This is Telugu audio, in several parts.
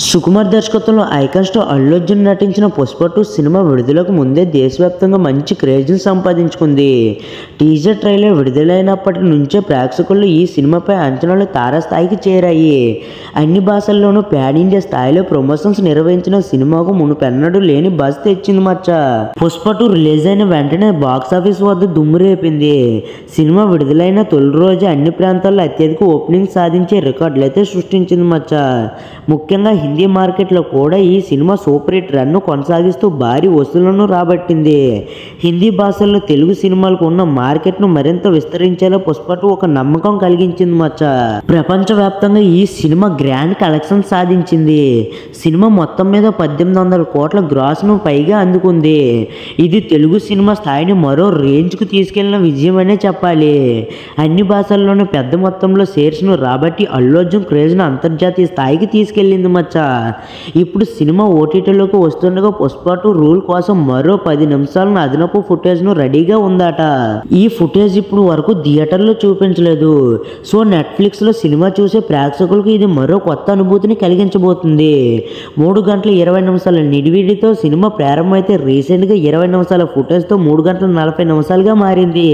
సుకుమార్ దర్శకత్వంలో ఐకాన్ స్టార్ అల్లు అర్జున్ నటించిన పుష్ప 2 సినిమా విడుదలకు ముందే దేశవ్యాప్తంగా మంచి క్రేజ్ని సంపాదించుకుంది. టీజర్ ట్రైలర్ విడుదలైనప్పటి నుంచే ప్రేక్షకుల్లో ఈ సినిమాపై అంచనాలు తారాస్థాయికి చేరాయి. అన్ని భాషల్లోనూ ప్యాన్ ఇండియా స్థాయిలో ప్రమోషన్స్ నిర్వహించిన సినిమాకు మునుపెన్నడూ లేని బజ్ తెచ్చింది మచ్చ. పుష్ప 2 రిలీజ్ అయిన వెంటనే బాక్సాఫీస్ వద్ద దుమ్ము రేపింది. సినిమా విడుదలైన తొలి రోజు అన్ని ప్రాంతాల్లో అత్యధిక ఓపెనింగ్ సాధించే రికార్డులైతే సృష్టించింది మచ్చ. ముఖ్యంగా హిందీ మార్కెట్లో కూడా ఈ సినిమా సూపర్ హిట్ రన్ను కొనసాగిస్తూ భారీ వసూళ్లను రాబట్టింది. హిందీ భాషల్లో తెలుగు సినిమాలకు ఉన్న మార్కెట్ను మరింత విస్తరించేలా పుష్ప 2 ఒక నమ్మకం కలిగించింది మచ్చ. ప్రపంచవ్యాప్తంగా ఈ సినిమా గ్రాండ్ కలెక్షన్ సాధించింది. సినిమా మొత్తం మీద 1800 కోట్ల గ్రాస్ను పైగా అందుకుంది. ఇది తెలుగు సినిమా స్థాయిని మరో రేంజ్కు తీసుకెళ్లిన విజయం అనే చెప్పాలి. అన్ని భాషల్లోనూ పెద్ద మొత్తంలో షేర్స్ను రాబట్టి అల్లు అర్జున్ క్రేజ్ను అంతర్జాతీయ స్థాయికి తీసుకెళ్లింది మచ్చ. ఇప్పుడు సినిమా ఓటీటీలోకి వస్తుండగా పుష్ప 2 రూల్ కోసం మరో 10 నిమిషాలను అదనపు ఫుటేజ్ను రెడీగా ఉందట. ఈ ఫుటేజ్ ఇప్పుడు వరకు థియేటర్లో చూపించలేదు. సో నెట్ఫ్లిక్స్లో సినిమా చూసే ప్రేక్షకులకు ఇది మరో కొత్త అనుభూతిని కలిగించబోతుంది. 3 గంటల 20 నిమిషాల నిడివిడితో సినిమా ప్రారంభమైతే రీసెంట్గా 20 నిమిషాల ఫుటేజ్తో 3 గంటల 40 నిమిషాలుగా మారింది.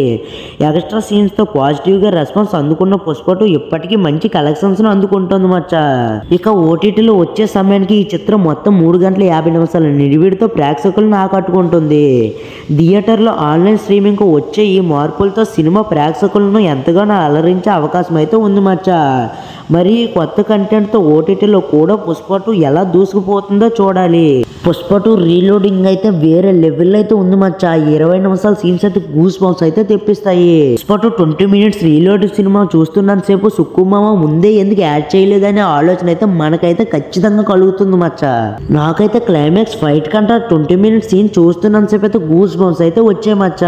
ఎక్స్ట్రా సీన్స్తో పాజిటివ్గా రెస్పాన్స్ అందుకున్న పుష్ప 2 ఇప్పటికీ మంచి కలెక్షన్స్ను అందుకుంటోంది మచ్చ. ఇక ఓటీటీలో వచ్చే సమయానికి ఈ చిత్రం మొత్తం 3 గంటల 50 నిమిషాల నిడివిడితో ప్రేక్షకులను ఆకట్టుకుంటుంది. థియేటర్లో ఆన్లైన్ స్ట్రీమింగ్కు వచ్చే ఈ మార్పులతో సినిమా ప్రేక్షకులను ఎంతగానో అలరించే అవకాశం అయితే ఉంది మచ్చ. మరి కొత్త కంటెంట్తో ఓటీటీలో కూడా పుష్ప 2 ఎలా దూసుకుపోతుందో చూడాలి. పుష్ప 2 రీలోడింగ్ అయితే వేరే లెవెల్ అయితే ఉంది మచ్చ. 20 నిమిషాల సీన్స్ అయితే గూస్ బంప్స్ అయితే తెప్పిస్తాయి. పుష్ప 2 20 మినిట్స్ రీలోడ్ సినిమా చూస్తున్నంతసేపు సుక్కుమామ ముందే ఎందుకు యాడ్ చేయలేదనే ఆలోచన అయితే మనకైతే ఖచ్చితంగా కలుగుతుంది మచ్చ. నాకైతే క్లైమాక్స్ ఫైట్ కంటే 20 మినిట్స్ సీన్ చూస్తున్నంతసేపు అయితే గూస్ బంప్స్ అయితే వచ్చే మచ్చ.